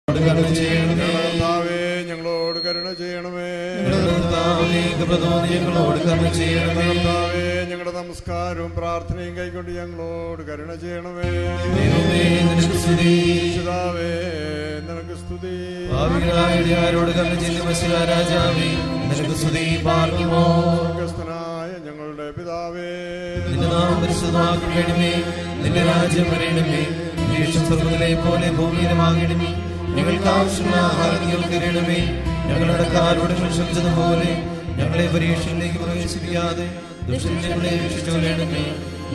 കർത്താവേ ഞങ്ങളോട് കരുണ ചെയ്യണമേ. കർത്താവേ ഞങ്ങളുടെ നമസ്കാരവും പ്രാർത്ഥനയും കൈക്കൊണ്ട് ഞങ്ങളോട് കരുണ ചെയ്യണമേ. പിതാവേ നിനക്ക് സ്തുതി. സ്വർഗ്ഗസ്ഥനായ ഞങ്ങളുടെ പിതാവേ, നിന്റെ നാമം പരിശുദ്ധമാക്കണമേ. നിന്റെ രാജ്യം വരണമേ. സ്വർഗ്ഗത്തിലെ പോലെ ഭൂമിയിലുമാകണമേ. ഞങ്ങൾക്ക് ആവശ്യമുള്ള ആഹാരം ഞങ്ങൾക്ക് തരണമേ. ഞങ്ങളുടെ കാരോട് ക്ഷമിച്ചതുപോലെ ഞങ്ങളെ പരീക്ഷയിലേക്ക് പ്രവേശിപ്പിക്കാതെ ദുഷ്ടനിൽ ഞങ്ങളെ രക്ഷിച്ചുകൊള്ളണമേ.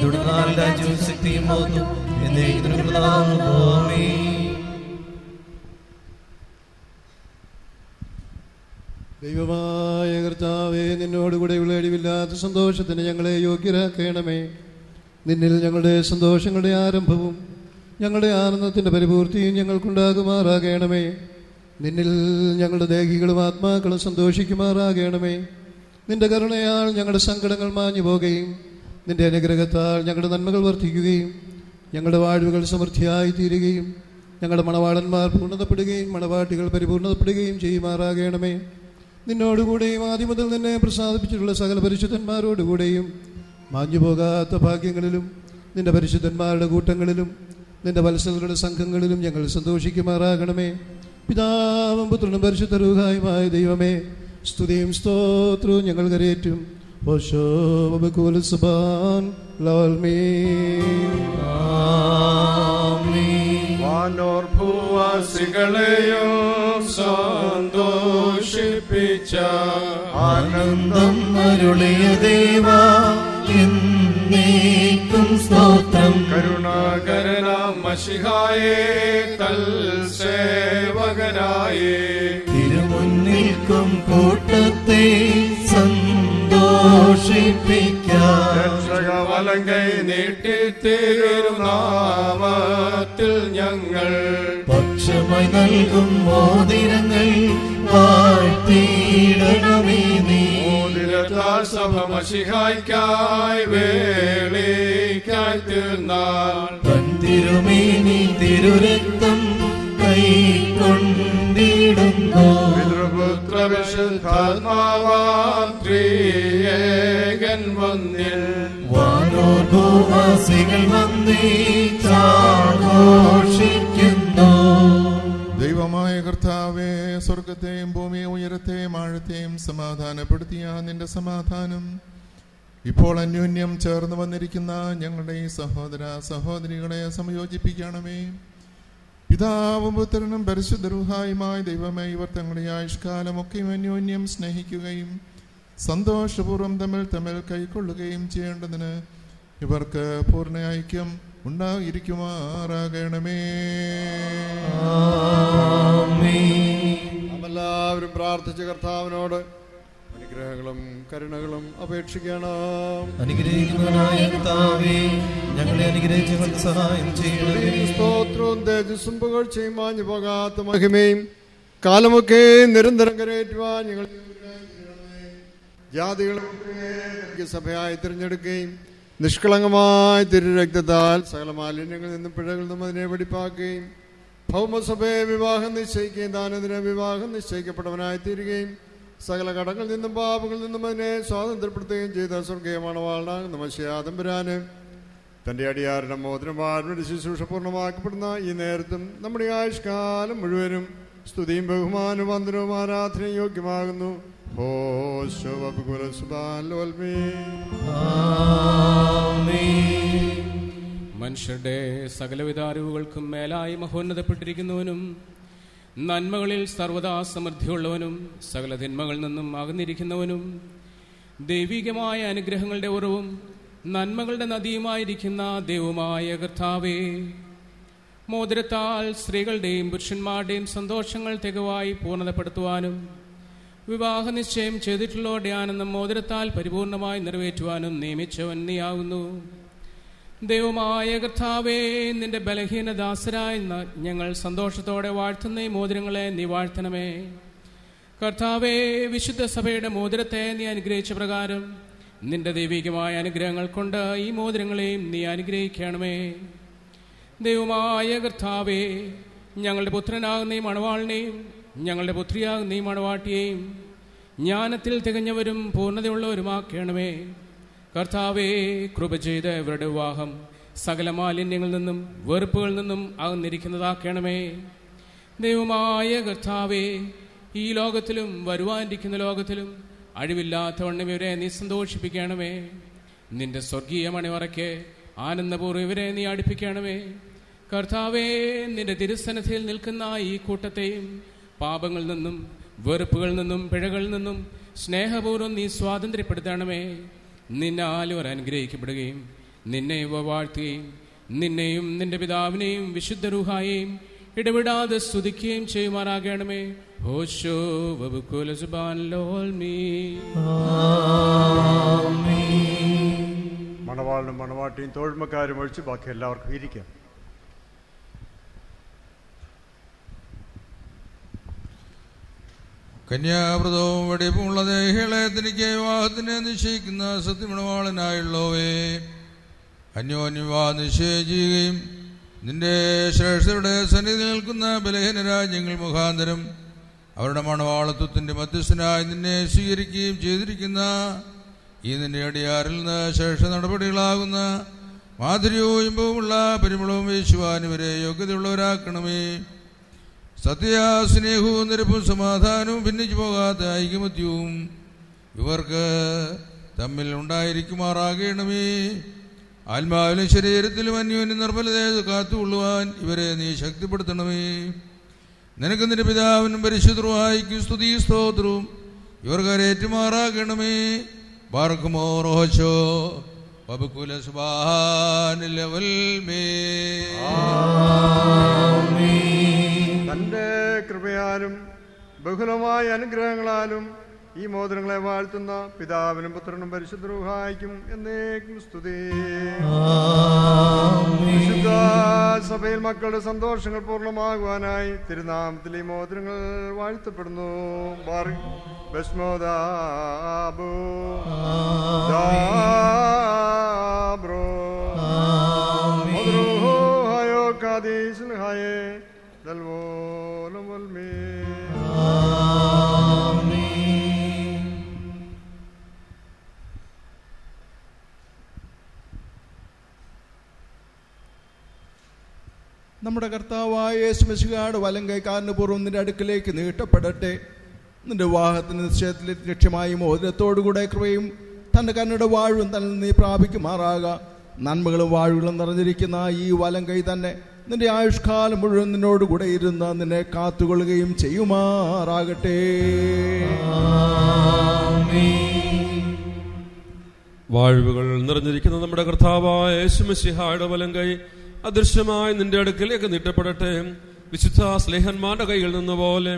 തുടർന്നാൽ രാജ്യവും ശക്തിയും മഹത്വവും എന്നേക്കുമുള്ളതാകുന്നു. ദൈവമായ കർത്താവേ, നിന്നോടുകൂടെ വിളടിവില്ലാത്ത സന്തോഷത്തിന് ഞങ്ങളെ യോഗ്യരാക്കണമേ. നിന്നിൽ ഞങ്ങളുടെ സന്തോഷങ്ങളുടെ ആരംഭവും ഞങ്ങളുടെ ആനന്ദത്തിൻ്റെ പരിപൂർത്തിയും ഞങ്ങൾക്കുണ്ടാകുമാറാകണമേ. നിന്നിൽ ഞങ്ങളുടെ ദേഹികളും ആത്മാക്കളും സന്തോഷിക്കുമാറാകണമേ. നിന്റെ കരുണയാൽ ഞങ്ങളുടെ സങ്കടങ്ങൾ മാഞ്ഞു പോകുകയും നിന്റെ അനുഗ്രഹത്താൽ ഞങ്ങളുടെ നന്മകൾ വർദ്ധിക്കുകയും ഞങ്ങളുടെ വാഴ്വുകൾ സമൃദ്ധിയായി തീരുകയും ഞങ്ങളുടെ മണവാളന്മാർ പൂർണ്ണതപ്പെടുകയും മണവാട്ടികൾ പരിപൂർണ്ണതപ്പെടുകയും ചെയ്യുമാറാകണമേ. നിന്നോടുകൂടെയും ആദ്യം മുതൽ നിന്നെ പ്രസാദിപ്പിച്ചിട്ടുള്ള സകല പരിശുദ്ധന്മാരോടുകൂടെയും മാഞ്ഞുപോകാത്ത ഭാഗ്യങ്ങളിലും നിന്റെ പരിശുദ്ധന്മാരുടെ കൂട്ടങ്ങളിലും നിന്റെ വത്സലരുടെ സംഘങ്ങളിലും ഞങ്ങൾ സന്തോഷിക്കുമാറാകണമേ. പിതാവും പുത്രനും പരിശുദ്ധ റൂഹായുമായ ദൈവമേ, സ്തുതിയും സ്തോത്രവും ഞങ്ങൾ കരയേറ്റും. വാനോർ ഭൂവാസികളെയും സന്തോഷിപ്പിച്ച ആനന്ദം അരുളിയ ദേവാ എന്നേക്കും സ്തോത്രം. കരുണാകരനാം മശിഹായേ തൽ സേവകനായേ തിരുമുന്നിൽക്കും കൂട്ടത്തെ സന്തോഷിപ്പിക്കാം. രക്ഷകവലങ്കൈ നീട്ടി തിരുനാമത്തിൽ ഞങ്ങൾ പക്ഷമായി നൽകും മോതിരങ്ങൾ വാഴ്ത്തിയിടണമേ നീ. മോതിരത്താൽ സഭ മശിഹായ്ക്കായി വേളിക്കായി തീർന്നാൽ തിരുമേനി തിരുരക്തം കൈക്കൊണ്ടിടുന്നു. പിതൃപുത്ര വിശുദ്ധാത്മാവാം ത്രിയേകൻ വന്നിൽ വാനോർ ഭൂവാസികൾ വന്നേഘോഷിക്കുന്നു. ദൈവമായ കർത്താവേ, സ്വർഗത്തെയും ഭൂമിയെയും ഉയരത്തെയും ആഴത്തെയും സമാധാനപ്പെടുത്തിയ നിന്റെ സമാധാനം ഇപ്പോൾ അന്യോന്യം ചേർന്ന് വന്നിരിക്കുന്ന ഞങ്ങളുടെ ഈ സഹോദര സഹോദരികളെ സംയോജിപ്പിക്കണമേ. പിതാവും പുത്രനും പരിശുദ്ധ റൂഹായുമായ ദൈവമേ, ഇവർ തങ്ങളുടെ ആയുഷ്കാലമൊക്കെ അന്യോന്യം സ്നേഹിക്കുകയും സന്തോഷപൂർവ്വം തമ്മിൽ കൈക്കൊള്ളുകയും ചെയ്യേണ്ടതിന് ഇവർക്ക് പൂർണ്ണ ഐക്യം ഉണ്ടായിരിക്കുമാറാകണമേ. എല്ലാവരും പ്രാർത്ഥിച്ച കർത്താവിനോട് അനുഗ്രഹങ്ങളും കരുണകളും അപേക്ഷിക്കണം. അനുഗ്രഹിക്കുന്നവനായ കർത്താവേ, ഞങ്ങളെ അനുഗ്രഹിച്ച് ഞങ്ങൾക്ക് സഹായം ചെയ്യണമേ. സ്തോത്രവും തേജസ്സും പുകഴ്ചയും മാഞ്ഞു പോകാത്ത മഹിമയും കാലമൊക്കെ നിരന്തരം കരയേറ്റുവാൻ ഞങ്ങൾ ജാതികളെ സഭയായി തിരഞ്ഞെടുക്കുകയും നിഷ്കളങ്കമായ തിരുരക്തത്താൽ സകല മാലിന്യങ്ങളിൽ നിന്നും പിഴകളിൽ നിന്നും അതിനെ വെടിപ്പാക്കുകയും ഭൗമസഭയെ വിവാഹം നിശ്ചയിക്കുകയും താനതിനെ വിവാഹം നിശ്ചയിക്കപ്പെട്ടവനായി തീരുകയും സകല കടങ്ങളിൽ നിന്നും പാപങ്ങളിൽ നിന്നും അതിനെ സ്വാതന്ത്ര്യപ്പെടുത്തുകയും ചെയ്ത സ്വർഗീയമാണ് വാളാകുന്ന മശിയാതമ്പുരാന് തൻ്റെ അടിയാരുടെ മോതിരമാരുടെ ശുശ്രൂഷ പൂർണ്ണമാക്കപ്പെടുന്ന ഈ നേരത്തും നമ്മുടെ ആയുഷ്കാലം മുഴുവനും സ്തുതിയും ബഹുമാനവും വന്ദനവും ആരാധനയും യോഗ്യമാകുന്നു. മനുഷ്യരുടെ സകലവിധ അറിവുകൾക്കും മേലായി മഹോന്നതപ്പെട്ടിരിക്കുന്നവനും നന്മകളിൽ സർവദാ സമൃദ്ധിയുള്ളവനും സകല തിന്മകളിൽ നിന്നും അകന്നിരിക്കുന്നവനും ദൈവികമായ അനുഗ്രഹങ്ങളുടെ ഉറവും നന്മകളുടെ നദിയുമായിരിക്കുന്ന ദൈവമായ കർത്താവേ, മോതിരത്താൽ സ്ത്രീകളുടെയും പുരുഷന്മാരുടെയും സന്തോഷങ്ങൾ തികവായി പൂർണ്ണതപ്പെടുത്തുവാനും വിവാഹ നിശ്ചയം ചെയ്തിട്ടുള്ളവരുടെ ആനന്ദം മോതിരത്താൽ പരിപൂർണമായി നിറവേറ്റുവാനും നിയമിച്ചവൻ നീയാകുന്നു. ദൈവമായ കർത്താവേ, നിന്റെ ബലഹീന ദാസരായ ഞങ്ങൾ സന്തോഷത്തോടെ വാഴ്ത്തുന്ന ഈ മോതിരങ്ങളെ നീ വാഴ്ത്തണമേ. കർത്താവേ, വിശുദ്ധ സഭയുടെ മോതിരത്തെ നീ അനുഗ്രഹിച്ച പ്രകാരം നിന്റെ ദൈവികമായ അനുഗ്രഹങ്ങൾ കൊണ്ട് ഈ മോതിരങ്ങളെയും നീ അനുഗ്രഹിക്കണമേ. ദൈവമായ കർത്താവേ, ഞങ്ങളുടെ പുത്രനാകുന്ന ഈ മണവാളിനെയും ഞങ്ങളുടെ പുത്രിയാകുന്ന ഈ മണവാട്ടിയെയും ജ്ഞാനത്തിൽ തികഞ്ഞവരും പൂർണ്ണതയുള്ളവരുമാക്കണമേ. കർത്താവേ, കൃപ ചെയ്ത് ഇവരുടെ വിവാഹം സകല മാലിന്യങ്ങളിൽ നിന്നും വെറുപ്പുകളിൽ നിന്നും അകന്നിരിക്കുന്നതാക്കണമേ. ദൈവമായ കർത്താവേ, ഈ ലോകത്തിലും വരുവാനിരിക്കുന്ന ലോകത്തിലും അഴിവില്ലാത്തവണ്ണം ഇവരെ നീ സന്തോഷിപ്പിക്കണമേ. നിന്റെ സ്വർഗീയ മണിവറയ്ക്ക് ആനന്ദപൂർവ്വം ഇവരെ നീ അടുപ്പിക്കണമേ. കർത്താവേ, നിന്റെ തിരുസന്നിധിയിൽ നിൽക്കുന്ന ഈ കൂട്ടത്തെയും പാപങ്ങളിൽ നിന്നും വെറുപ്പുകളിൽ നിന്നും പിഴകളിൽ നിന്നും സ്നേഹപൂർവ്വം നീ സ്വാതന്ത്ര്യപ്പെടുത്തണമേ. നിന്നാൽ ഇവർ അനുഗ്രഹിക്കപ്പെടുകയും നിന്നെ ഇവ വാഴ്ത്തുകയും നിന്നെയും നിന്റെ പിതാവിനെയും വിശുദ്ധ റൂഹായെയും ഇടവിടാതെ സ്തുതിക്കുകയും ചെയ്യുമാറാകണമേ. ഹോശോ വബുക്കുല സുബാൻ ലോൽമീ. മണവാളിനും മണവാട്ടിയും തോഴ്മക്കാരും ഒഴിച്ച് ബാക്കി എല്ലാവർക്കും ഇരിക്കാം. കന്യാവ്രതവും വെടിപ്പുമുള്ള ദേഹികളെ തനിക്ക് വിവാഹത്തിനെ നിശ്ചയിക്കുന്ന സത്യമണവാളനായുള്ളവേ, അന്യോന്യം വിവാഹം നിശ്ചയം ചെയ്യുകയും നിന്റെ ശ്രേഷ്ഠരുടെ സന്നിധി നിൽക്കുന്ന ബലഹീന രാജ്യങ്ങൾ മുഖാന്തരം അവരുടെ മണവാളത്വത്തിന്റെ മധ്യസ്ഥനായി നിന്നെ സ്വീകരിക്കുകയും ചെയ്തിരിക്കുന്ന ഈ നിന്റെ അടിയാറിൽ നിന്ന് ശ്രേഷ്ഠ നടപടികളാകുന്ന മാധുര്യവും ഇമ്പവുമുള്ള പരിമളവും വീശുവാൻ ഇവരെ യോഗ്യതയുള്ളവരാക്കണമേ. സത്യസ്നേഹവും നിരപ്പും സമാധാനവും ഭിന്നിച്ചു പോകാത്ത ഐകമത്യവും ഇവർക്ക് തമ്മിൽ ഉണ്ടായിരിക്കുമാറാകണമേ. ആത്മാവിലും ശരീരത്തിലും അന്യോന്യം നിർമ്മലതയെ കാത്തുകൊള്ളുവാൻ ഇവരെ നീ ശക്തിപ്പെടുത്തണമേ. നിനക്ക് നിന്റെ പിതാവിനും പരിശുദ്ധ റൂഹായിക്കും സ്തുതി സ്തോത്രവും ഇവർ കരേറ്റുമാറാകണമേ. ബാർക്കുമോ റോഹോ വബുക്കുല സുബ്ഹാനല്ലവൽമേ. തന്റെ കൃപയാലും ബഹുലമായ അനുഗ്രഹങ്ങളാലും ഈ മോതിരങ്ങളെ വാഴ്ത്തുന്ന പിതാവിനും പുത്രനും പരിശുദ്ധ റൂഹായിക്കും എന്നേക്കും സ്തുതി. വിശുദ്ധ സഭയിൽ മക്കളുടെ സന്തോഷങ്ങൾ പൂർണ്ണമാകുവാനായി തിരുനാമത്തിൽ ഈ മോതിരങ്ങൾ വാഴ്ത്തപ്പെടുന്നു. ബസ്മോദാബോ ദാബ്രോ മദ്രൂഹയോ കാദീസ് ഹയേ ദൽവോലം വൽമേ. നമ്മുടെ കർത്താവായ യേശു മിശിഹായുടെ വലങ്കൈ കാരണപൂർവ്വം നിന്റെ അടുക്കിലേക്ക് നീട്ടപ്പെടട്ടെ. നിന്റെ വിവാഹത്തിന് നിശ്ചയത്തിൽ ലക്ഷ്യമായി മോതിരത്തോടുകൂടെ കൃപയും തന്റെ കണ്ണുടെ വാഴും തന്നെ നീ പ്രാപിക്കുമാറാക. നന്മകളും വാഴുകളും നിറഞ്ഞിരിക്കുന്ന ഈ വലങ്കൈ തന്നെ നിന്റെ ആയുഷ്കാലം മുഴുവൻ നിന്നോടുകൂടെ ഇരുന്ന് നിന്നെ കാത്തുകൊള്ളുകയും ചെയ്യുമാറാകട്ടെ. വാഴ്വുകൾ നിറഞ്ഞിരിക്കുന്ന നമ്മുടെ കർത്താവായ യേശു മിശിഹായുടെ വലങ്കൈ അദൃശ്യമായി നിന്റെ അടുക്കലേക്ക് നീട്ടപ്പെടട്ടെ. വിശുദ്ധ സ്ലേഹന്മാരുടെ കയ്യിൽ നിന്ന് പോലെ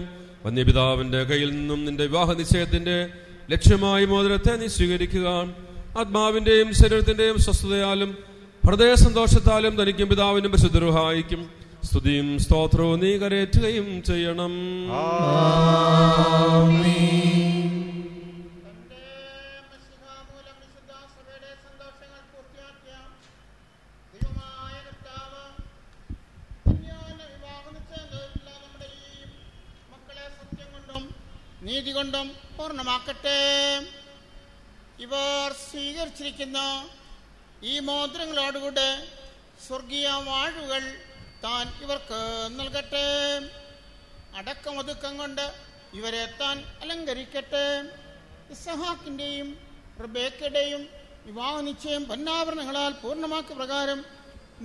വന്യപിതാവിന്റെ കയ്യിൽ നിന്നും നിന്റെ വിവാഹ നിശ്ചയത്തിന്റെ ലക്ഷ്യമായി മോതിരത്തെ നീ സ്വീകരിക്കുക. ആത്മാവിന്റെയും ശരീരത്തിന്റെയും സ്വസ്ഥതയാലും ഹൃദയ സന്തോഷത്താലും തനിക്കും പിതാവിനും പരിശുദ്ധ റൂഹായിക്കും സ്തുതിയും സ്തോത്രവും നീ കരേറ്റുകയും ചെയ്യണം. നീതി കൊണ്ടും പൂർണ്ണമാക്കട്ടെ. ഇവർ സ്വീകരിച്ചിരിക്കുന്ന ഈ മോതിരങ്ങളോടുകൂടെ സ്വർഗീയ വാഴുകൾ താൻ ഇവർക്ക് നൽകട്ടെ. അടക്കമൊതുക്കം കൊണ്ട് ഇവരെ താൻ അലങ്കരിക്കട്ടെ. ഇസ്ഹാക്കിന്റെയും റിബേക്കയുടെയും വിവാഹ നിശ്ചയം പൊന്നാഭരണങ്ങളാൽ പൂർണ്ണമാക്കിയ പ്രകാരം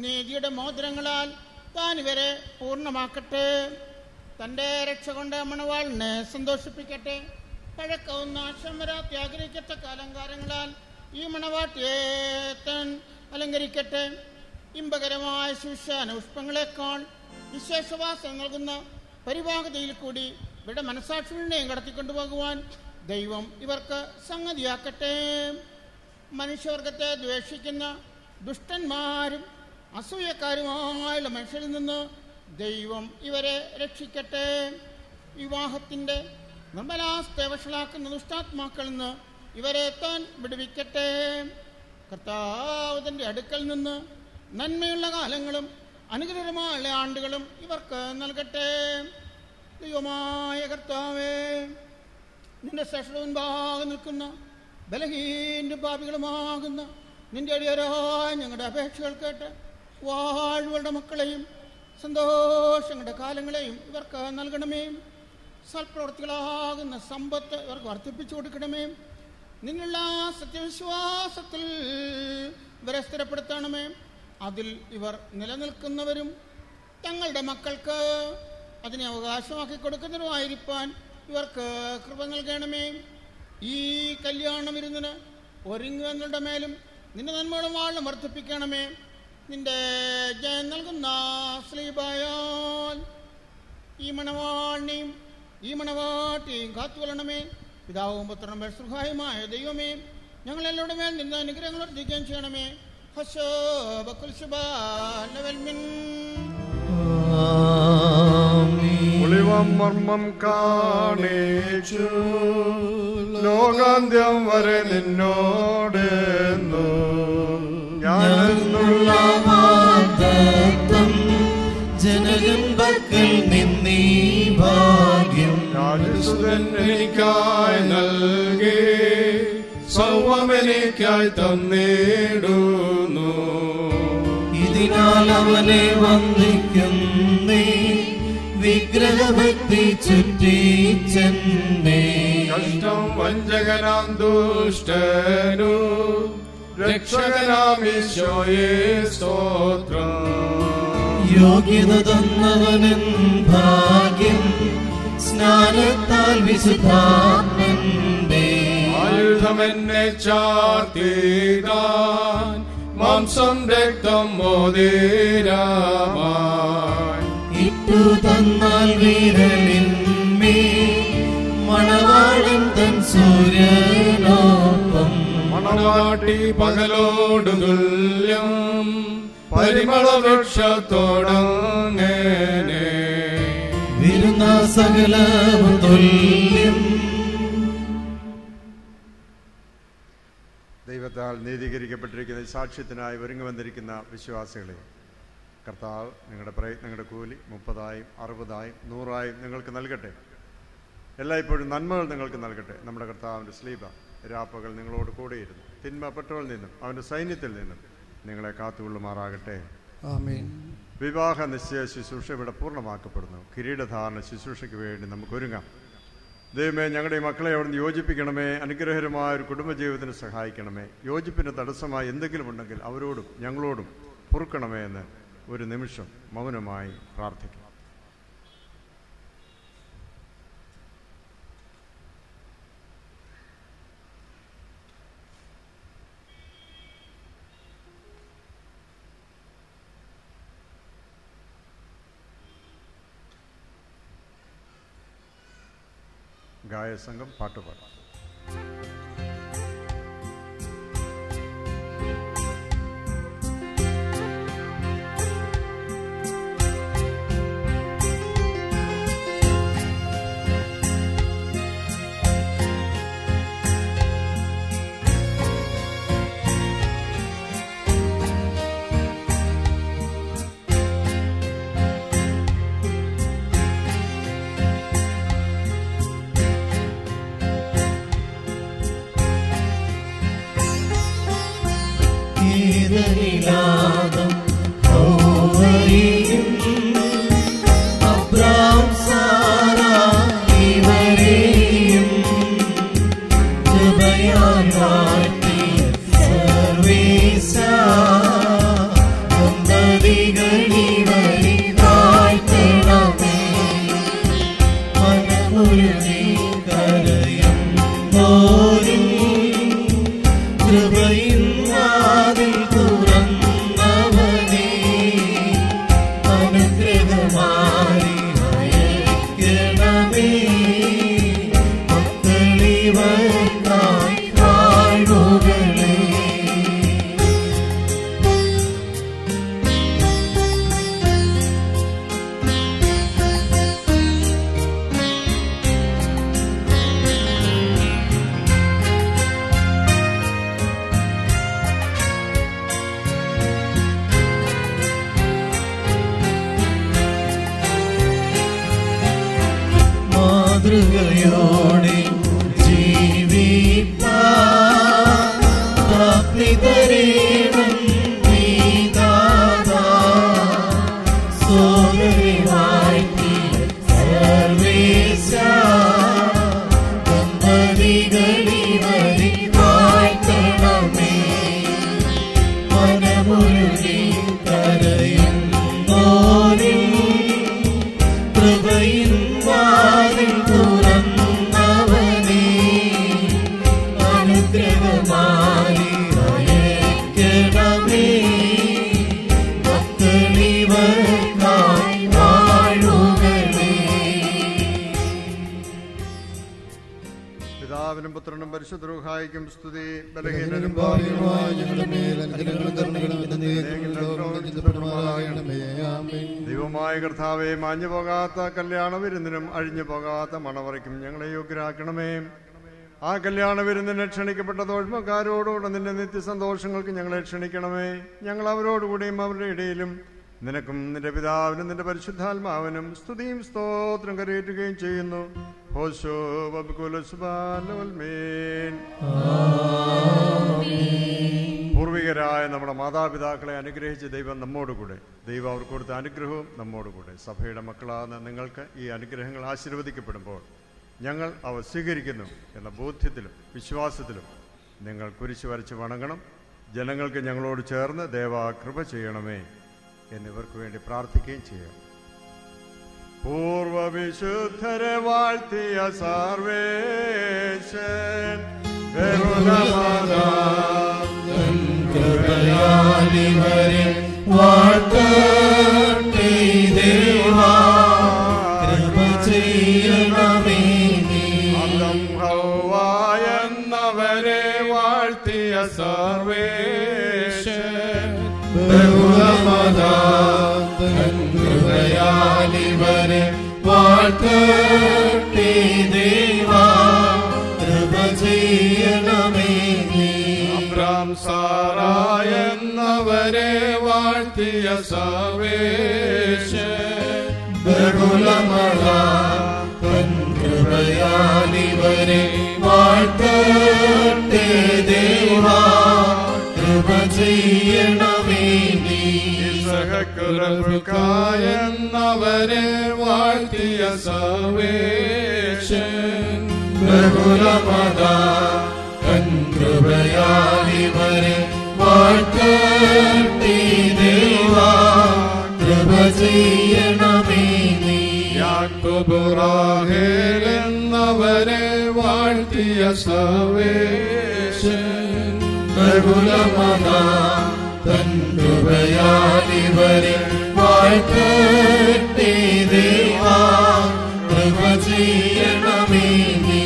നീതിയുടെ മോതിരങ്ങളാൽ താൻ ഇവരെ പൂർണ്ണമാക്കട്ടെ. തൻ്റെ രക്ഷ കൊണ്ട് മണവാളിനെ സന്തോഷിപ്പിക്കട്ടെ. പഴക്കവുന്ന ആശംവരാത്തി ആഗ്രഹിക്കത്തക്ക അലങ്കാരങ്ങളാൽ ഈ മണവാട്ടിയെ താൻ അലങ്കരിക്കട്ടെ. ഇമ്പകരമായ ശുശ്രൂഷ പുഷ്പങ്ങളെക്കാൾ വിശേഷവാസം നൽകുന്ന പരിഭാഗതയിൽ കൂടി ഇവിടെ മനസാക്ഷികളെയും കടത്തിക്കൊണ്ടുപോകുവാൻ ദൈവം ഇവർക്ക് സംഗതിയാക്കട്ടെ. മനുഷ്യവർഗത്തെ ദ്വേഷിക്കുന്ന ദുഷ്ടന്മാരും അസൂയക്കാരുമായുള്ള മനുഷ്യരിൽ നിന്ന് ദൈവം ഇവരെ രക്ഷിക്കട്ടെ. വിവാഹത്തിൻ്റെ നിർമ്മലാവസ്ഥയെ വഷളാക്കുന്ന ദുഷ്ടാത്മാക്കളിൽ നിന്ന് ഇവരെ താൻ വിടുവിക്കട്ടെ. കർത്താവിന്റെ അടുക്കൽ നിന്ന് നന്മയുള്ള കാലങ്ങളും അനുഗ്രഹമായ ആണ്ടുകളും ഇവർക്ക് നൽകട്ടെ. ദൈവമായ കർത്താവേ, നിന്റെ ശ്രേഷ്ഠ മുൻപാകെ നിൽക്കുന്ന ബലഹീനും പാപികളുമാകുന്ന നിന്റെ അടിയരായ ഞങ്ങളുടെ അപേക്ഷകൾ കേട്ട് വാഴ്വളുടെ മക്കളെയും സന്തോഷങ്ങളുടെ കാലങ്ങളെയും ഇവർക്ക് നൽകണമേ. സൽപ്രവൃത്തികളാകുന്ന സമ്പത്ത് ഇവർക്ക് വർദ്ധിപ്പിച്ചു കൊടുക്കണമേ. നിന്നുള്ള സത്യവിശ്വാസത്തിൽ ഇവരെ സ്ഥിരപ്പെടുത്തണമേ. അതിൽ ഇവർ നിലനിൽക്കുന്നവരും തങ്ങളുടെ മക്കൾക്ക് അതിനെ അവകാശമാക്കി കൊടുക്കുന്നവരുമായിരിക്കാൻ ഇവർക്ക് കൃപ നൽകണമേ. ഈ കല്യാണ വിരുന്നിന് ഒരുങ്ങുന്നവരുടെ മേലും നിന്റെ നന്മകളും വാഴും വർദ്ധിപ്പിക്കണമേ. നിന്റെ ജയം നൽകുന്ന ശ്ലീബായാൽ ഈ മണവാളിനെയും ഈ മണവാട്ടിയെയും കാത്തുകൊള്ളണമേ. പിതാവും പുത്രനും പരിശുദ്ധനുമായ ദൈവമേ, ഞങ്ങളെല്ലാവരുടെ മേൽ നിന്റെ അനുഗ്രഹങ്ങൾ വർദ്ധിക്കുകയും ചെയ്യണമേ. ഒളിവം മർമ്മം കാണിച്ചു ലോകാന്ത്യം വരെ നിന്നോടെന്നു ഞാനെന്നുള്ള വാഗ്ദത്തം ജനകമ്പക്കൽ നിന്നീ ഭാഗ്യം രാജസുതൻ എനിക്കായി നൽകി സർവമെനിക്കായി തന്നിടുന്നു. ഇതിനാൽ അവനെ വന്ദിക്കുന്നേ, വിഗ്രഹഭക്തി ചുറ്റിച്ചെന്നേ. കഷ്ടം വഞ്ചകനാം ദുഷ്ടനു രക്ഷകനാമീശോയേ സ്തോത്രം. യോഗ്യത തന്നവനൻ ഭാഗ്യം സ്നാനത്താൽ വിശുദ്ധാത്മന്റെ ആയുധമെന്നെ ചാർത്തിടാൻ മാംസം രക്തം മോതിരമായി ഇട്ടു തന്നാൽ വിരലിന്മേ മണവാളൻ തൻ സൂര്യനോപ്പം. മണവാട്ടി പകലോടു തുല്യം പരിമള വൃക്ഷത്തോടങ്ങനെ വിരുന്ന സകലവും തുല്യം. ദൈവത്താൽ നീതീകരിക്കപ്പെട്ടിരിക്കുന്ന ഈ സാക്ഷ്യത്തിനായി ഒരുങ്ങി വന്നിരിക്കുന്ന വിശ്വാസികളെ കർത്താവ് നിങ്ങളുടെ പ്രയത്നങ്ങളുടെ കൂലി 30,000, 60,000, 100,000 നിങ്ങൾക്ക് നൽകട്ടെ. എല്ലായ്പ്പോഴും നന്മകൾ നിങ്ങൾക്ക് നൽകട്ടെ. നമ്മുടെ കർത്താവിൻ്റെ സ്ലീബ രാപ്പകൽ നിങ്ങളോട് കൂടെയിരുന്നു തിന്മപ്പെട്ടവരിൽ നിന്നും അവൻ്റെ സൈന്യത്തിൽ നിന്നും നിങ്ങളെ കാത്തുകൊള്ളുമാറാകട്ടെ. ആമേൻ. വിവാഹ നിശ്ചയ ശുശ്രൂഷ ഇവിടെ പൂർണ്ണമാക്കപ്പെടുന്നു. കിരീടധാരണ ശുശ്രൂഷയ്ക്ക് വേണ്ടി നമുക്ക് ഒരുങ്ങാം. ദൈവമേ, ഞങ്ങളുടെ മക്കളെ അവിടുന്ന് യോജിപ്പിക്കണമേ. അനുഗ്രഹകരമായ ഒരു കുടുംബജീവിതത്തിന് സഹായിക്കണമേ. യോജിപ്പിന് തടസ്സമായി എന്തെങ്കിലും ഉണ്ടെങ്കിൽ അവരോടും ഞങ്ങളോടും പൊറുക്കണമേ എന്ന് ഒരു നിമിഷം മൗനമായി പ്രാർത്ഥിക്കാം. ഗായസംഘം പാട്ടുപാടാം. അബ്രാം സാറ ഇവരെയും കൃപയാൽ വാഴ്ത്തിയ സർവ്വേശ ദമ്പതികളിവരെ വാഴ്ത്തണമേ. മനമുരുകി കരയുന്നോരും കൃപയിൻ വാതിൽ തുറന്നവനേ, അനുഗ്രഹമായി അയക്കണമേ. മക്കളിവർക്കായി വാഴ്വുകളേ. മാതൃകയോടെ ജീവിപ്പാൻ പ്രാപ്തി തരേണം നീദാതാ. സോദരി വാഴ്ത്തിയ സർവേശ ദമ്പതികളിവരെ വാഴ്ത്തണമേ. മനമുരുകി കരയുന്നോരിൽ കൃപയിൻ വാതിൽ തുറന്നവനേ, അനുഗ്രഹമായി അയക്കണമേ. ഭക്തനിവർക്കായി വാഴുകളേ. പിതാവിനും പുത്രനും പരിശുദ്ധ റൂഹായിക്കും സ്തുതി. ബലഹീനരും പാപികളുമായ ഞങ്ങളുടെ മേൽ അനുഗ്രഹങ്ങളും കരുണകളും എന്നേക്കും ലോകം രക്ഷിക്കപ്പെടുമാറാകണമേ. ആമേൻ. ദൈവമായ കർത്താവേ, മാഞ്ഞു പോകാത്ത കല്യാണ വിരുന്നിനും അഴിഞ്ഞു പോകാത്ത മണവറയ്ക്കും ഞങ്ങളെ യോഗ്യരാക്കണമേ. ആ കല്യാണ വിരുന്നിനെ ക്ഷണിക്കപ്പെട്ട തോഴ്മക്കാരോടുകൂടെ നിന്റെ നിത്യസന്തോഷങ്ങൾക്ക് ഞങ്ങളെ ക്ഷണിക്കണമേ. ഞങ്ങൾ അവരോടുകൂടിയും അവരുടെ ഇടയിലും നിനക്കും നിന്റെ പിതാവിനും നിന്റെ പരിശുദ്ധാത്മാവിനും സ്തുതിയും സ്തോത്രം കരയേറ്റുകയും ചെയ്യുന്നു. ഹോശോ ബബുകുലസ്ബാലവൽമേൻ. പൂർവികരായ നമ്മുടെ മാതാപിതാക്കളെ അനുഗ്രഹിച്ച ദൈവം നമ്മോടുകൂടെ. ദൈവം അവർക്ക് കൊടുത്ത അനുഗ്രഹവും നമ്മോടുകൂടെ. സഭയുടെ മക്കളാകുന്ന നിങ്ങൾക്ക് ഈ അനുഗ്രഹങ്ങൾ ആശീർവദിക്കപ്പെടുമ്പോൾ ഞങ്ങൾ അവ സ്വീകരിക്കുന്നു എന്ന ബോധ്യത്തിലും വിശ്വാസത്തിലും നിങ്ങൾ കുരിശ് വരച്ച് വണങ്ങണം. ജനങ്ങൾക്ക് ഞങ്ങളോട് ചേർന്ന് ദേവാ കൃപ ചെയ്യണമേ എന്നിവർക്ക് വേണ്ടി പ്രാർത്ഥിക്കുകയും ചെയ്യാം. പൂർവവിശുദ്ധരെ വാഴ്ത്തിയ സർവേശൻ കൃപയാലിവരെ വാഴ്ത്തട്ടെ ദേവാ. കൃപ ചെയ്യണമേ നീ. അദം ഹവ്വ എന്നവരെ വാഴ്ത്തിയ സർവേശൻ കൃപയാലിവരെ വാഴ്ത്തട്ടെ ദേവാ. കൃപ ചെയ്യണമേ നീ. അബ്രാം സാറായ എന്നവരെ വാഴ്ത്തിയ സർവേശൻ കൃപയാലിവരെ വാഴ്ത്തട്ടെ ദേവാ. കൃപ ചെയ്യണമേ നീ. എന്നവരെ വാഴ്ത്തിയ സർവേശൻ കൃപയാലിവരെ വാഴ്ത്തട്ടെ ദേവാ. കൃപ ചെയ്യണമേ നീ. യാക്കോബ് റാഹേൽ എന്നവരെ വാഴ്ത്തിയ സർവേശൻ കൃപയാലിവരെ വാഴ്ത്തട്ടെ ദേവാ. കൃപ ചെയ്യണമേ നീ.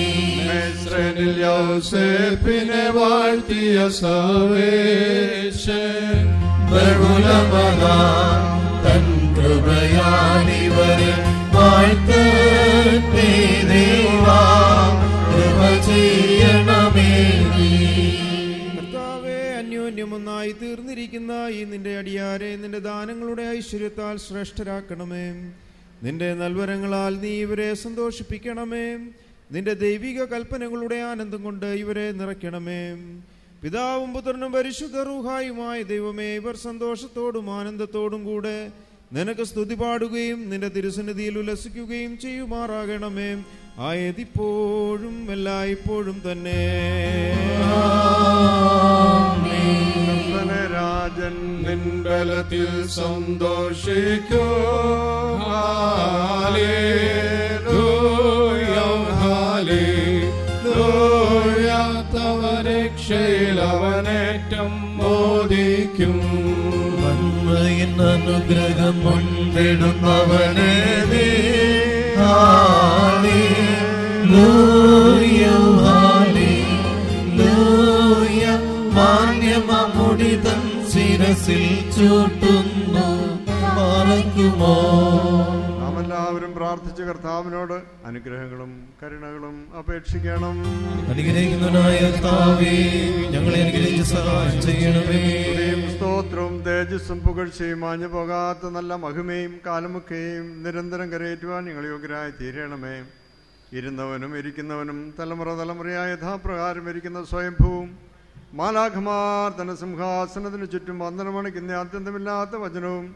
യോസേപ്പിനെ വാഴ്ത്തിയ സർവേശൻ കൃപയാലിവരെ വാഴ്ത്തട്ടെ ദേവാ. കൃപ ചെയ്യണമേ നീ. അന്യോന്യമൊന്നായി തീർന്നിരിക്കുന്ന ഈ നിന്റെ അടിയാരെ നിന്റെ ദാനങ്ങളുടെ ഐശ്വര്യത്താൽ ശ്രേഷ്ഠരാക്കണമേ. നിന്റെ നൽവരങ്ങളാൽ നീ ഇവരെ സന്തോഷിപ്പിക്കണമേ. നിന്റെ ദൈവിക കൽപ്പനകളുടെ ആനന്ദം കൊണ്ട് ഇവരെ നിറയ്ക്കണമേ. പിതാവും പുത്രനും പരിശുദ്ധ റൂഹായുമായ ദൈവമേ, ഇവർ സന്തോഷത്തോടും ആനന്ദത്തോടും കൂടെ നിനക്ക് സ്തുതി പാടുകയും നിന്റെ തിരുസന്നിധിയിൽ ഉല്ലസിക്കുകയും ചെയ്യുമാറാകണമേ. ആയതിപ്പോഴും എല്ലായ്പ്പോഴും തന്നെ. രാജൻ നിൻ ബലത്തിൽ സന്തോഷിക്കൂ. അവനേറ്റം മോദിക്കും. നന്മയിൻ അനുഗ്രഹം കൊണ്ടിടുന്നവനെ മാന്യമമുടിതൻ ശിരസിൽ ചൂട്ടുന്നു മറക്കുമോ. നാം എല്ലാവരും പ്രാർത്ഥിച്ച കർത്താവിനോട് അനുഗ്രഹങ്ങളും കരുണകളും അപേക്ഷിക്കണം. അനുഗ്രഹിക്കുന്നവനായ കർത്താവേ, ഞങ്ങളെ അനുഗ്രഹിച്ച് സഹായം ചെയ്യണമേ. സ്തോത്രവും തേജസ്സും പുകഴ്ചയും മാഞ്ഞു പോകാത്ത നല്ല മഹിമയും കാലമൊക്കെയും നിരന്തരം കരയേറ്റുവാൻ നിങ്ങൾ യോഗ്യരായി തീരണമേ. ഇരുന്നവനും ഇരിക്കുന്നവനും തലമുറ തലമുറയായ യഥാപ്രകാരം ഇരിക്കുന്ന സ്വയംഭൂവും മാലാഖമാർ തന്റെ സിംഹാസനത്തിന് ചുറ്റും വന്ദനമണിക്കുന്ന അത്യന്തമില്ലാത്ത വചനവും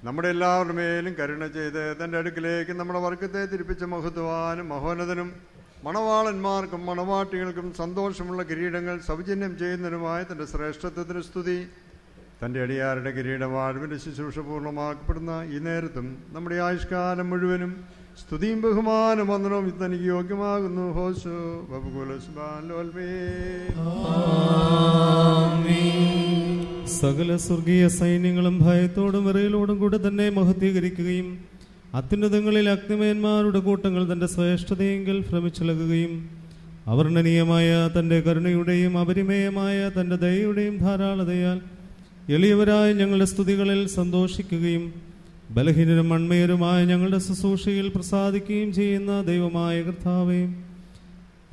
നമ്മുടെ എല്ലാവരുടെ മേലും കരുണ ചെയ്ത് തൻ്റെ അടുക്കിലേക്ക് നമ്മുടെ വർഗത്തെ തിരിപ്പിച്ച മഹത്വാനും മഹോന്നതനും മണവാളന്മാർക്കും മണവാട്ടികൾക്കും സന്തോഷമുള്ള കിരീടങ്ങൾ സൗജന്യം ചെയ്യുന്നതിനുമായ തൻ്റെ ശ്രേഷ്ഠത്വത്തിന് സ്തുതി. തൻ്റെ അടിയാരുടെ കിരീടവാഴ്വിൻ്റെ ശുശ്രൂഷ പൂർണ്ണമാക്കപ്പെടുന്ന ഈ നേരത്തും നമ്മുടെ ആയുഷ്കാലം മുഴുവനും സ്തുതിയും ബഹുമാനം വന്ദനവും തനിക്ക് യോഗ്യമാകുന്നു. ഹോശോ സകല സ്വർഗീയ സൈന്യങ്ങളും ഭയത്തോടും വിറയലോടും കൂടെ തന്നെ മഹത്വീകരിക്കുകയും അത്യുന്നതങ്ങളിൽ അഗ്നിമയന്മാരുടെ കൂട്ടങ്ങൾ തന്റെ ശ്രേഷ്ഠതയെങ്കിൽ ഭ്രമിച്ചിളകുകയും അവർണ്ണനീയമായ തന്റെ കരുണയുടെയും അപരിമേയമായ തന്റെ ദയയുടെയും ധാരാളതയാൽ എളിയവരായ ഞങ്ങളുടെ സ്തുതികളിൽ സന്തോഷിക്കുകയും ബലഹീനരും മൺമയരുമായ ഞങ്ങളുടെ ശുശ്രൂഷയിൽ പ്രസാദിക്കുകയും ചെയ്യുന്ന ദൈവമായ കർത്താവേ,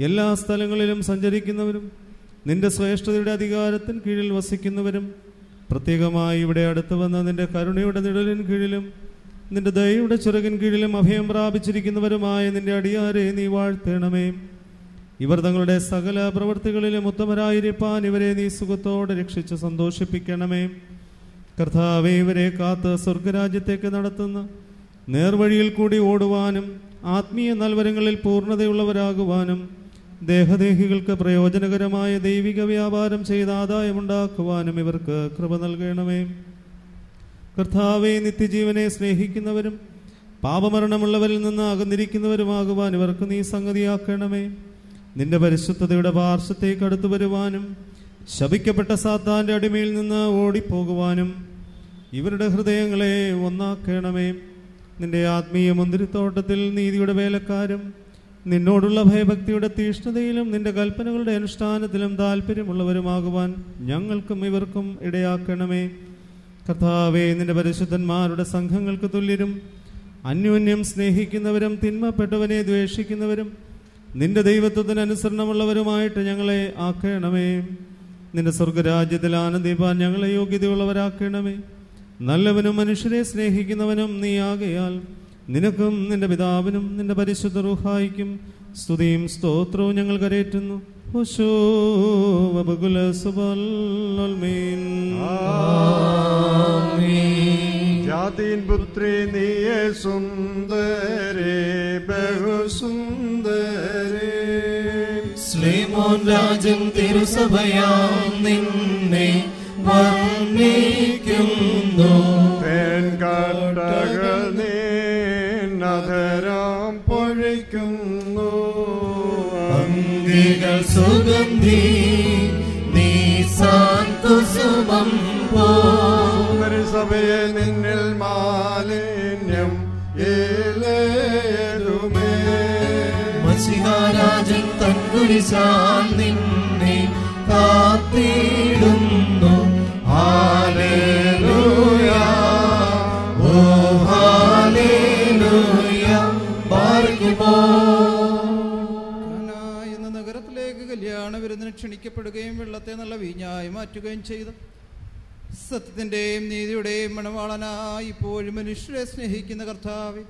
എല്ലാ സ്ഥലങ്ങളിലും സഞ്ചരിക്കുന്നവരും നിന്റെ ശ്രേഷ്ഠതയുടെ അധികാരത്തിന് കീഴിൽ വസിക്കുന്നവരും പ്രത്യേകമായി ഇവിടെ അടുത്ത് വന്ന നിന്റെ കരുണയുടെ നിഴലിൻ കീഴിലും നിന്റെ ദയയുടെ ചിറകിൻ കീഴിലും അഭയം പ്രാപിച്ചിരിക്കുന്നവരുമായ നിന്റെ അടിയാരെ നീ വാഴ്ത്തണമേ. ഇവർ തങ്ങളുടെ സകല പ്രവൃത്തികളിലും ഉത്തമരായിരിക്കാൻ ഇവരെ നീ സുഖത്തോടെ രക്ഷിച്ച് സന്തോഷിപ്പിക്കണമേ. കർത്താവേ, ഇവരെ കാത്ത് സ്വർഗരാജ്യത്തേക്ക് നടത്തുന്ന നേർവഴിയിൽ കൂടി ഓടുവാനും ആത്മീയ നൽവരങ്ങളിൽ പൂർണ്ണതയുള്ളവരാകുവാനും ദേഹദേഹികൾക്ക് പ്രയോജനകരമായ ദൈവിക വ്യാപാരം ചെയ്ത് ആദായമുണ്ടാക്കുവാനും ഇവർക്ക് കൃപ നൽകണമേ. കർത്താവേ, നിത്യജീവനെ സ്നേഹിക്കുന്നവരും പാപമരണമുള്ളവരിൽ നിന്ന് അകന്നിരിക്കുന്നവരുമാകുവാൻ ഇവർക്ക് നീ സംഗതിയാക്കണമേ. നിന്റെ പരിശുദ്ധതയുടെ പാർശ്വത്തേക്ക് അടുത്തു വരുവാനും ശപിക്കപ്പെട്ട സാത്താന്റെ അടിമയിൽ നിന്ന് ഓടിപ്പോകുവാനും ഇവരുടെ ഹൃദയങ്ങളെ ഒന്നാക്കണമേ. നിന്റെ ആത്മീയ മുന്തിരിത്തോട്ടത്തിൽ നീതിയുടെ വേലക്കാരും നിന്നോടുള്ള ഭയഭക്തിയുടെ തീഷ്ണതയിലും നിന്റെ കൽപ്പനകളുടെ അനുഷ്ഠാനത്തിലും താല്പര്യമുള്ളവരുമാകുവാൻ ഞങ്ങൾക്കും ഇവർക്കും ഇടയാക്കണമേ. കർത്താവേ, നിന്റെ പരിശുദ്ധന്മാരുടെ സംഘങ്ങൾക്ക് തുല്യരും അന്യോന്യം സ്നേഹിക്കുന്നവരും തിന്മപ്പെട്ടവനെ ദ്വേഷിക്കുന്നവരും നിന്റെ ദൈവത്വത്തിന് അനുസരണമുള്ളവരുമായിട്ട് ഞങ്ങളെ ആക്കണമേ. നിന്റെ സ്വർഗരാജ്യത്തിൽ ആനന്ദിപ്പാൻ ഞങ്ങളെ യോഗ്യതയുള്ളവരാക്കണമേ. നല്ലവനും മനുഷ്യരെ സ്നേഹിക്കുന്നവനും നീ ആകയാൽ നിനക്കും നിന്റെ പിതാവിനും നിന്റെ പരിശുദ്ധ റൂഹായിക്കും സ്തുതിയും സ്തോത്രവും ഞങ്ങൾ കരേറ്റുന്നു. ജാതീൻ പുത്രി നീയേ സുന്ദരേ ബഹുസുന്ദരേ ശ്രീമോൻ രാജൻ തിരുസഭയാം നിന്നെ വർണ്ണിക്കുന്നു. പെൺകാട്ടകൾ നഗരം പൊഴിക്കുന്നു. അംഗികൾ സുഗന്ധി നീസാൻ കുസുമം പോരി സഭയെ നിന്നിൽ മാലിന്യം ഏലേതുമേ. മസിഹാരാജൻ തൻ കുരിശാൽ നിന്നെ കാത്തിടുന്നു. ഹല്ലേലൂയ, ഓ ഹല്ലേലൂയ, ബാർക്കുമോ. എന്ന നഗരത്തിലേക്ക് കല്യാണ വിരുന്നിന് ക്ഷണിക്കപ്പെടുകയും വെള്ളത്തെ നല്ല വീഞ്ഞായി മാറ്റുകയും ചെയ്തു സത്യത്തിന്റെയും നീതിയുടെയും മണവാളനായി ഇപ്പോഴും മനുഷ്യരെ സ്നേഹിക്കുന്ന കർത്താവേ,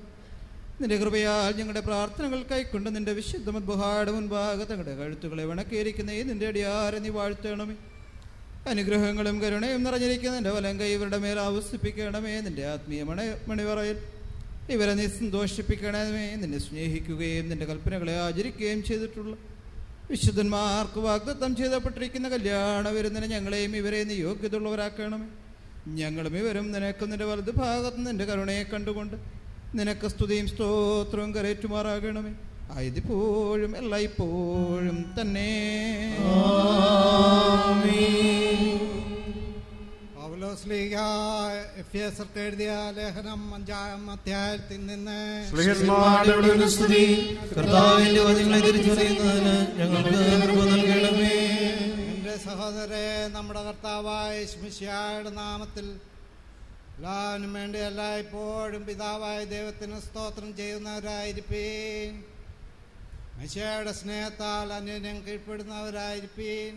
നിന്റെ കൃപയാൽ ഞങ്ങളുടെ പ്രാർത്ഥനകൾ കൈക്കൊണ്ട് നിന്റെ വിശുദ്ധ മദ്ബഹായുടെ മുൻപാകെ തങ്ങളുടെ കഴുത്തുകളെ വണക്കിയിരിക്കുന്ന ഈ നിന്റെ അടിയാരെ നീ വാഴ്ത്തണമേ. അനുഗ്രഹങ്ങളും കരുണയും നിറഞ്ഞിരിക്കുന്ന നിന്റെ വലങ്കൈ ഇവരുടെ മേൽ ആവസിപ്പിക്കണമേ. നിന്റെ ആത്മീയ മണിവറയിൽ ഇവരെ നീ സന്തോഷിപ്പിക്കണമേ. നിന്നെ സ്നേഹിക്കുകയും നിന്റെ കൽപ്പനകളെ ആചരിക്കുകയും ചെയ്തിട്ടുള്ള വിശുദ്ധന്മാർക്ക് വാഗ്ദത്തം ചെയ്തപ്പെട്ടിരിക്കുന്ന കല്യാണ വിരുന്നിന് ഞങ്ങളെയും ഇവരെ നീ യോഗ്യതയുള്ളവരാക്കണമേ. ഞങ്ങളും ഇവരും നിനക്കും നിന്റെ വലതു ഭാഗത്ത് നിന്റെ കരുണയെ കണ്ടുകൊണ്ട് നിനക്ക് സ്തുതിയും സ്തോത്രവും കരേറ്റുമാറാകണമേ. ആയതിപ്പോഴും എല്ലായ്പ്പോഴും തന്നെ. എഫേസർക്ക് എഴുതിയ ലേഖനം 5-ാം അധ്യായത്തിൽ നിന്ന് എന്റെ സഹോദരരെ, നമ്മുടെ കർത്താവായ മിശിഹായുടെ നാമത്തിൽ എല്ലാവനും വേണ്ടി എല്ലായ്പ്പോഴും പിതാവായ ദൈവത്തിന് സ്തോത്രം ചെയ്യുന്നവരായിരിപ്പീൻ. മിശിഹായുടെ സ്നേഹത്താൽ അന്യോന്യം കീഴ്പ്പെടുന്നവരായിരിപ്പീൻ.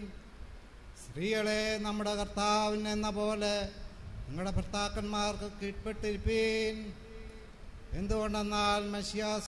സ്ത്രീകളെ, നമ്മുടെ കർത്താവിന് എന്ന പോലെ നിങ്ങളുടെ ഭർത്താക്കന്മാർക്ക് കീഴ്പ്പെട്ടിരിപ്പീൻ. എന്തുകൊണ്ടെന്നാൽ മെസ്സിയ